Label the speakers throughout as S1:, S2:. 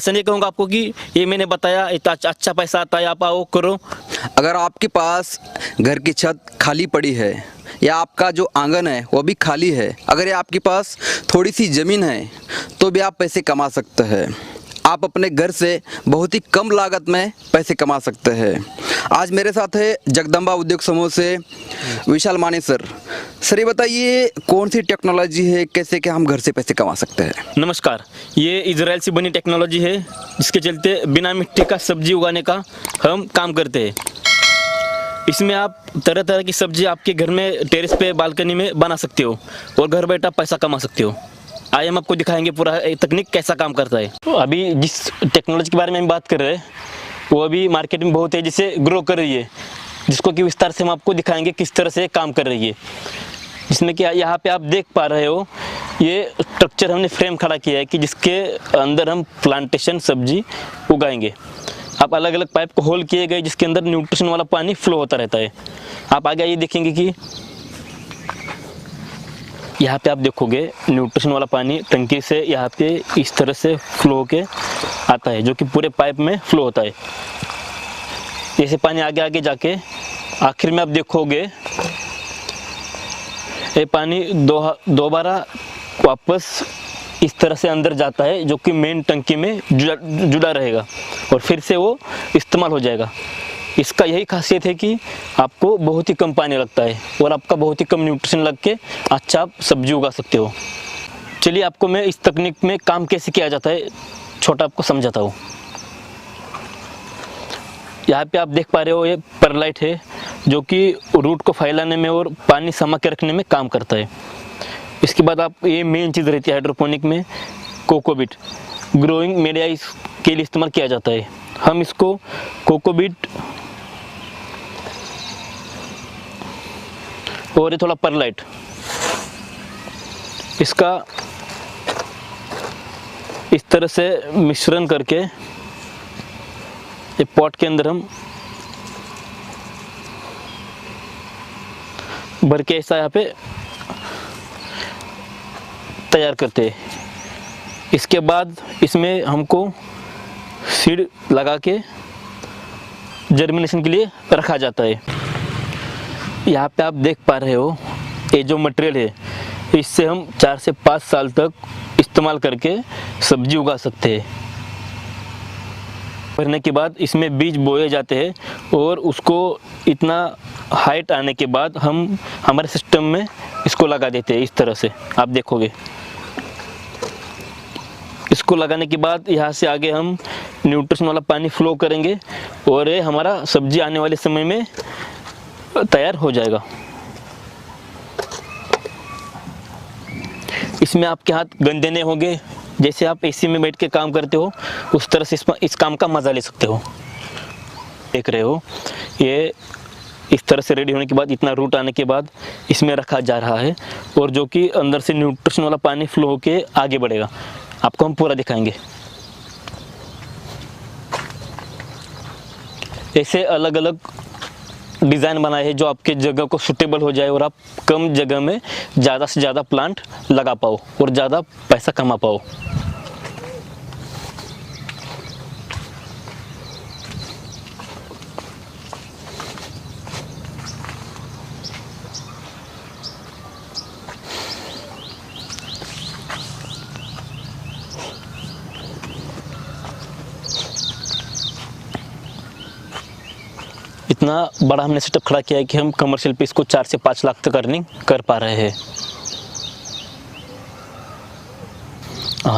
S1: ऐसा नहीं कहूँगा आपको कि ये मैंने बताया इतना अच्छा पैसा आता है, आप आओ करो।
S2: अगर आपके पास घर की छत खाली पड़ी है या आपका जो आंगन है वो भी खाली है, अगर ये आपके पास थोड़ी सी ज़मीन है तो भी आप पैसे कमा सकते हैं। आप अपने घर से बहुत ही कम लागत में पैसे कमा सकते हैं। आज मेरे साथ है जगदम्बा उद्योग समूह से विशाल माने सर। सर ये बताइए कौन सी टेक्नोलॉजी है, कैसे क्या हम घर से पैसे कमा सकते हैं?
S1: नमस्कार, ये इजराइल से बनी टेक्नोलॉजी है जिसके चलते बिना मिट्टी का सब्जी उगाने का हम काम करते हैं। इसमें आप तरह तरह की सब्जी आपके घर में टेरेस पे बालकनी में बना सकते हो और घर बैठा पैसा कमा सकते हो। आइए हम आपको दिखाएंगे पूरा तकनीक कैसा काम करता है। तो अभी जिस टेक्नोलॉजी के बारे में हम बात कर रहे हैं वो अभी मार्केट में बहुत तेज़ी से ग्रो कर रही है, जिसको कि विस्तार से हम आपको दिखाएंगे किस तरह से काम कर रही है। जिसमें कि यहाँ पे आप देख पा रहे हो ये स्ट्रक्चर हमने फ्रेम खड़ा किया है कि जिसके अंदर हम प्लांटेशन सब्जी उगाएंगे। आप अलग अलग पाइप को होल किए गए जिसके अंदर न्यूट्रिशन वाला पानी फ्लो होता रहता है। आप आगे ये देखेंगे कि यहाँ पे आप देखोगे न्यूट्रिशन वाला पानी टंकी से यहाँ पे इस तरह से फ्लो होके आता है, जो कि पूरे पाइप में फ्लो होता है। ऐसे पानी आगे आगे जाके आखिर में आप देखोगे ये पानी दोबारा वापस इस तरह से अंदर जाता है, जो कि मेन टंकी में जुड़ा रहेगा और फिर से वो इस्तेमाल हो जाएगा। इसका यही खासियत है कि आपको बहुत ही कम पानी लगता है और आपका बहुत ही कम न्यूट्रिशन लग के अच्छा आप सब्जी उगा सकते हो। चलिए आपको मैं इस तकनीक में काम कैसे किया जाता है छोटा आपको समझाता हूँ। यहाँ पे आप देख पा रहे हो ये परलाइट है जो कि रूट को फैलाने में और पानी समा के रखने में काम करता है। इसके बाद आप ये मेन चीज़ रहती है हाइड्रोपोनिक में कोकोबीट ग्रोइंग मीडिया इसके लिए इस्तेमाल किया जाता है। हम इसको कोकोबीट और ये थोड़ा परलाइट इसका इस तरह से मिश्रण करके ये पॉट के अंदर हम भर के ऐसा यहाँ पे तैयार करते हैं। इसके बाद इसमें हमको सीड लगा के जर्मिनेशन के लिए रखा जाता है। यहाँ पे आप देख पा रहे हो ये जो मटेरियल है इससे हम 4 से 5 साल तक इस्तेमाल करके सब्जी उगा सकते हैं। भरने के बाद इसमें बीज बोए जाते हैं और उसको इतना हाइट आने के बाद हम हमारे सिस्टम में इसको लगा देते हैं। इस तरह से आप देखोगे इसको लगाने के बाद यहाँ से आगे हम न्यूट्रिशन वाला पानी फ्लो करेंगे और ये हमारा सब्जी आने वाले समय में तैयार हो जाएगा। इसमें आपके हाथ गंदे नहीं होंगे। जैसे आप एसी में बैठ के काम करते हो उस तरह से इस काम का मज़ा ले सकते हो। देख रहे हो ये इस तरह से रेडी होने के बाद इतना रूट आने के बाद इसमें रखा जा रहा है और जो कि अंदर से न्यूट्रिशन वाला पानी फ्लो होके आगे बढ़ेगा। आपको हम पूरा दिखाएंगे। ऐसे अलग अलग डिज़ाइन बनाए हैं जो आपके जगह को सूटेबल हो जाए और आप कम जगह में ज़्यादा से ज़्यादा प्लांट लगा पाओ और ज़्यादा पैसा कमा पाओ। इतना बड़ा हमने सेटअप खड़ा किया है कि हम कमर्शियल पे इसको 4 से 5 लाख तक अर्निंग कर पा रहे हैं।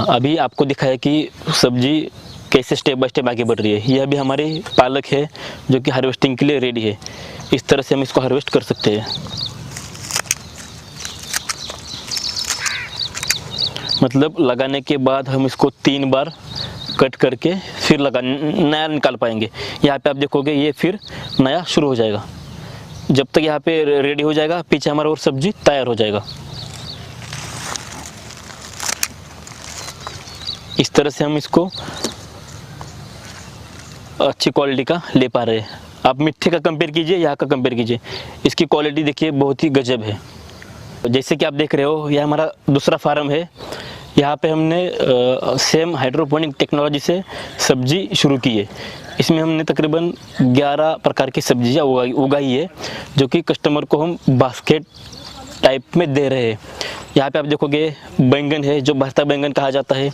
S1: अभी आपको दिखाया कि सब्जी कैसे स्टेप बाय स्टेप आगे बढ़ रही है। यह भी हमारी पालक है जो कि हार्वेस्टिंग के लिए रेडी है। इस तरह से हम इसको हार्वेस्ट कर सकते हैं। मतलब लगाने के बाद हम इसको 3 बार कट करके फिर नया निकाल पाएंगे। यहाँ पे आप देखोगे ये फिर नया शुरू हो जाएगा। जब तक यहाँ पे रेडी हो जाएगा पीछे हमारा और सब्जी तैयार हो जाएगा। इस तरह से हम इसको अच्छी क्वालिटी का ले पा रहे हैं। आप मिट्टी का कंपेयर कीजिए, यहाँ का कंपेयर कीजिए, इसकी क्वालिटी देखिए बहुत ही गजब है। जैसे कि आप देख रहे हो यह हमारा दूसरा फार्म है। यहाँ पे हमने सेम हाइड्रोपोनिक टेक्नोलॉजी से सब्जी शुरू की है। इसमें हमने तकरीबन 11 प्रकार की सब्जियाँ उगाई है, जो कि कस्टमर को हम बास्केट टाइप में दे रहे हैं। यहाँ पे आप देखोगे बैंगन है, जो भरता बैंगन कहा जाता है।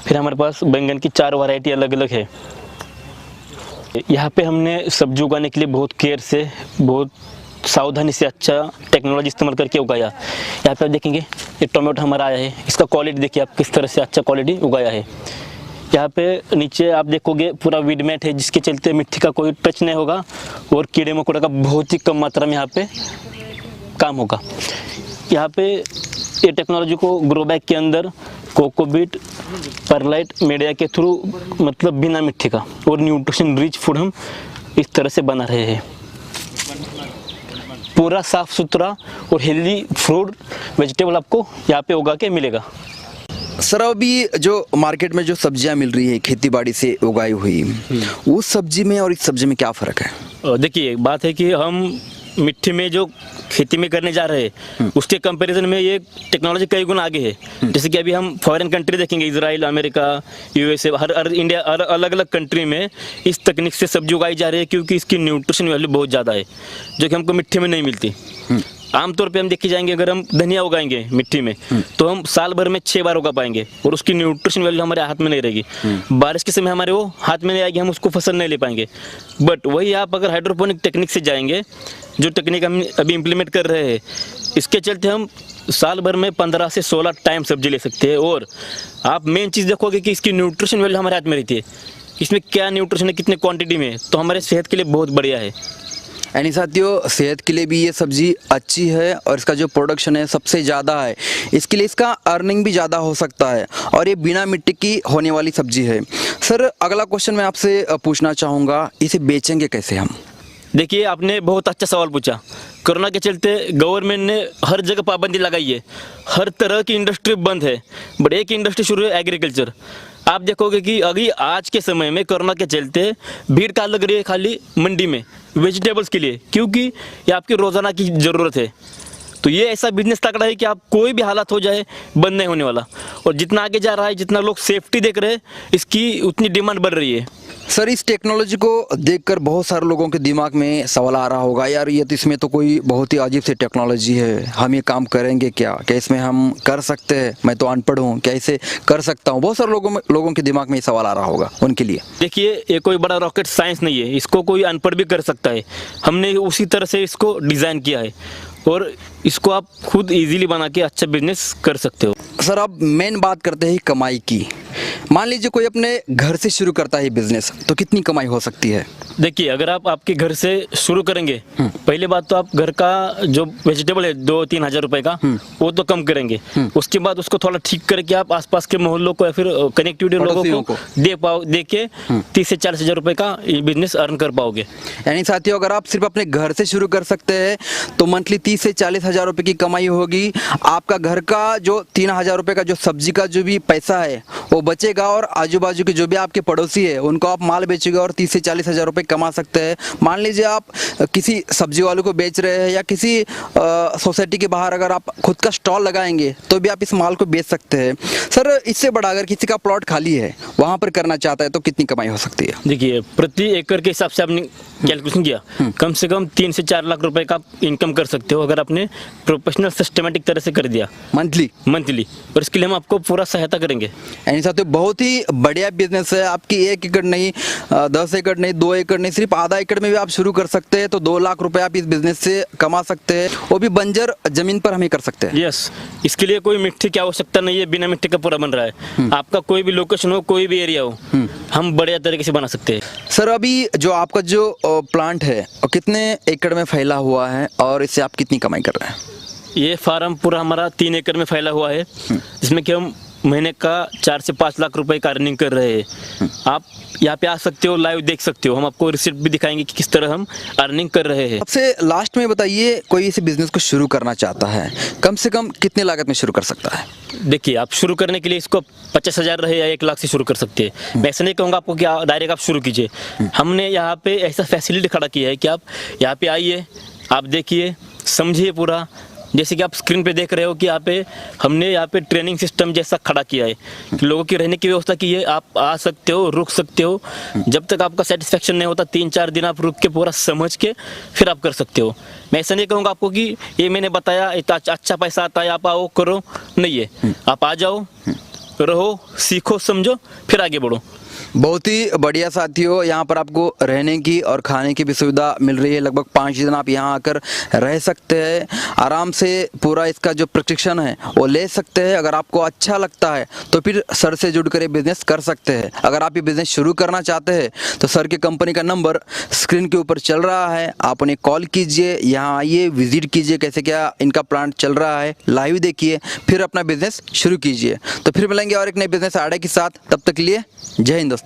S1: फिर हमारे पास बैंगन की 4 वैरायटी अलग अलग है। यहाँ पे हमने सब्जी उगाने के लिए बहुत केयर से, बहुत सावधानी से अच्छा टेक्नोलॉजी इस्तेमाल करके उगाया। यहाँ पे आप देखेंगे ये टोमेटो हमारा आया है, इसका क्वालिटी देखिए आप किस तरह से अच्छा क्वालिटी उगाया है। यहाँ पे नीचे आप देखोगे पूरा वीड मैट है, जिसके चलते मिट्टी का कोई टच नहीं होगा और कीड़े मकोड़े का बहुत ही कम मात्रा में यहाँ पे काम होगा। यहाँ पे ये टेक्नोलॉजी को ग्रो बैग के अंदर कोकोबीट परलाइट मीडिया के थ्रू, मतलब बिना मिट्टी का और न्यूट्रिशन रिच फूड हम इस तरह से बना रहे हैं। पूरा साफ सुथरा और हेल्दी फ्रूट वेजिटेबल आपको यहाँ पे उगा के मिलेगा।
S2: सर, अभी जो मार्केट में जो सब्जियां मिल रही है खेती बाड़ी से उगाई हुई, उस सब्जी में और इस सब्जी में क्या फ़र्क है?
S1: देखिए, बात है कि हम मिट्टी में जो खेती में करने जा रहे हैं उसके कंपैरिजन में ये टेक्नोलॉजी कई गुना आगे है। जैसे कि अभी हम फॉरेन कंट्री देखेंगे, इजराइल, अमेरिका, यूएसए, हर इंडिया, अलग अलग कंट्री में इस तकनीक से सब्जी उगाई जा रही है, क्योंकि इसकी न्यूट्रिशन वैल्यू बहुत ज़्यादा है, जो कि हमको मिट्टी में नहीं मिलती। आमतौर पे हम देखे जाएंगे, अगर हम धनिया उगाएंगे मिट्टी में तो हम साल भर में 6 बार उगा पाएंगे और उसकी न्यूट्रिशन वैल्यू हमारे हाथ में नहीं रहेगी। बारिश के समय हमारे वो हाथ में नहीं आएगी, हम उसको फसल नहीं ले पाएंगे। बट वही आप अगर हाइड्रोपोनिक टेक्निक से जाएंगे, जो टेक्निक हम अभी इम्प्लीमेंट कर रहे हैं, इसके चलते हम साल भर में 15 से 16 टाइम सब्जी ले सकते हैं। और आप मेन चीज़ देखोगे कि इसकी न्यूट्रिशन वैल्यू हमारे हाथ में रहती है, इसमें क्या न्यूट्रिशन है, कितने क्वांटिटी में, तो हमारे सेहत के लिए बहुत बढ़िया है।
S2: यानी साथियों, सेहत के लिए भी ये सब्ज़ी अच्छी है और इसका जो प्रोडक्शन है सबसे ज़्यादा है, इसके लिए इसका अर्निंग भी ज़्यादा हो सकता है और ये बिना मिट्टी की होने वाली सब्ज़ी है। सर, अगला क्वेश्चन मैं आपसे पूछना चाहूँगा, इसे बेचेंगे कैसे हम?
S1: देखिए, आपने बहुत अच्छा सवाल पूछा। कोरोना के चलते गवर्नमेंट ने हर जगह पाबंदी लगाई है, हर तरह की इंडस्ट्री बंद है, बट एक इंडस्ट्री शुरू है, एग्रीकल्चर। आप देखोगे कि अभी आज के समय में कोरोना के चलते भीड़ कहाँ लग रही है, खाली मंडी में वेजिटेबल्स के लिए, क्योंकि ये आपकी रोज़ाना की ज़रूरत है। तो ये ऐसा बिजनेस तगड़ा है कि आप कोई भी हालत हो जाए बंद नहीं होने वाला। और जितना आगे जा रहा है, जितना लोग सेफ्टी देख रहे हैं, इसकी उतनी डिमांड बढ़ रही है।
S2: सर, इस टेक्नोलॉजी को देखकर बहुत सारे लोगों के दिमाग में सवाल आ रहा होगा, यार ये तो, इसमें तो कोई बहुत ही अजीब सी टेक्नोलॉजी है, हम ये काम करेंगे क्या इसमें हम कर सकते हैं? मैं तो अनपढ़ हूँ, क्या इसे कर सकता हूँ? बहुत सारे लोगों के दिमाग में ये सवाल आ रहा होगा उनके लिए।
S1: देखिए, ये कोई बड़ा रॉकेट साइंस नहीं है, इसको कोई अनपढ़ भी कर सकता है। हमने उसी तरह से इसको डिज़ाइन किया है और इसको आप खुद इजीली बना के अच्छा बिजनेस कर सकते हो।
S2: सर, अब मेन बात करते हैं कमाई की। मान लीजिए कोई अपने घर से शुरू करता है बिजनेस, तो कितनी कमाई हो सकती है?
S1: देखिए, अगर आप आपके घर से शुरू करेंगे, पहले बात तो आप घर का जो वेजिटेबल है 2-3 हज़ार रुपए का, वो तो कम करेंगे। उसके बाद उसको थोड़ा ठीक करके आप आसपास के मोहल्लों को या फिर कनेक्टिविटी लोगों को दे के 30 से 40 हज़ार रुपए का बिजनेस अर्न कर पाओगे।
S2: यानी साथियों, अगर आप सिर्फ अपने घर से शुरू कर सकते हैं तो मंथली 30 से 40 हज़ार रुपये की कमाई होगी। आपका घर का जो 3 हज़ार रुपये का जो सब्जी का जो भी पैसा है वो बचेगा और आजू बाजू के जो भी आपके पड़ोसी है उनको आप माल बेचोगे और 30 से 40 हज़ार रुपये कमा सकते हैं। मान लीजिए आप किसी सब्जी वालों को बेच रहे हैं या किसी सोसाइटी के बाहर अगर आप खुद का स्टॉल लगाएंगे तो भी आप इस माल को बेच सकते हैं। सर, इससे बड़ा अगर किसी का प्लॉट खाली है, वहाँ पर करना चाहता है, तो कितनी कमाई हो सकती है?
S1: देखिए, प्रति एकड़ के हिसाब से आपने कैलकुलेशन किया, कम से कम 3 से 4 लाख रुपए का इनकम कर सकते हो अगर आपने प्रोफेशनल सिस्टमेटिक तरह से कर दिया मंथली। और इसके लिए हम आपको पूरा सहायता करेंगे।
S2: यानी साथियों, बहुत ही बढ़िया बिजनेस है। आपकी 1 एकड़ नहीं, 10 एकड़ नहीं, 2 एकड़ नहीं, सिर्फ आधा एकड़ में भी आप शुरू कर सकते हैं तो 2 लाख रुपए आप इस बिजनेस से कमा सकते हैं, वो भी बंजर जमीन पर हम ही कर सकते हैं।
S1: यस, इसके लिए कोई मिट्टी की आवश्यकता नहीं है, बिना मिट्टी का पूरा बन रहा है। आपका कोई भी लोकेशन हो, कोई भी एरिया हो, हम बढ़िया तरीके से बना सकते हैं।
S2: सर, अभी जो आपका जो प्लांट है कितने एकड़ में फैला हुआ है और इससे आप कितनी कमाई कर रहे हैं?
S1: ये फार्म पूरा हमारा 3 एकड़ में फैला हुआ है, जिसमें कि हम महीने का 4 से 5 लाख रुपए का अर्निंग कर रहे हैं। आप यहाँ पे आ सकते हो, लाइव देख सकते हो, हम आपको रिसिप्ट भी दिखाएंगे कि किस तरह हम अर्निंग कर रहे हैं।
S2: सबसे लास्ट में बताइए, कोई इस बिजनेस को शुरू करना चाहता है, कम से कम कितने लागत में शुरू कर सकता है?
S1: देखिए, आप शुरू करने के लिए इसको 50 हज़ार रहे या 1 लाख से शुरू कर सकते हैं। मैं ऐसा नहीं कहूँगा आपको कि डायरेक्ट आप शुरू कीजिए। हमने यहाँ पे ऐसा फैसिलिटी खड़ा किया है कि आप यहाँ पे आइए, आप देखिए, समझिए, पूरा जैसे कि आप स्क्रीन पे देख रहे हो कि यहाँ पे हमने यहाँ पे ट्रेनिंग सिस्टम जैसा खड़ा किया है कि लोगों की रहने की व्यवस्था की है। आप आ सकते हो, रुक सकते हो, जब तक आपका सेटिस्फेक्शन नहीं होता 3-4 दिन आप रुक के पूरा समझ के फिर आप कर सकते हो। मैं ऐसा नहीं कहूँगा आपको कि ये मैंने बताया इतना अच्छा पैसा आता है आप आओ करो, नहीं है। आप आ जाओ, रहो, सीखो, समझो, फिर आगे बढ़ो।
S2: बहुत ही बढ़िया साथियों, यहाँ पर आपको रहने की और खाने की भी सुविधा मिल रही है। लगभग 5 दिन आप यहाँ आकर रह सकते हैं, आराम से पूरा इसका जो प्रशिक्षण है वो ले सकते हैं। अगर आपको अच्छा लगता है तो फिर सर से जुड़कर ये बिज़नेस कर सकते हैं। अगर आप ये बिज़नेस शुरू करना चाहते हैं तो सर के कंपनी का नंबर स्क्रीन के ऊपर चल रहा है, आप उन्हें कॉल कीजिए, यहाँ आइए, विजिट कीजिए कैसे क्या इनका प्लांट चल रहा है, लाइव देखिए, फिर अपना बिज़नेस शुरू कीजिए। तो फिर मिलेंगे और एक नए बिज़नेस आइडिया के साथ, तब तक के लिए जय हिंद दोस्तों।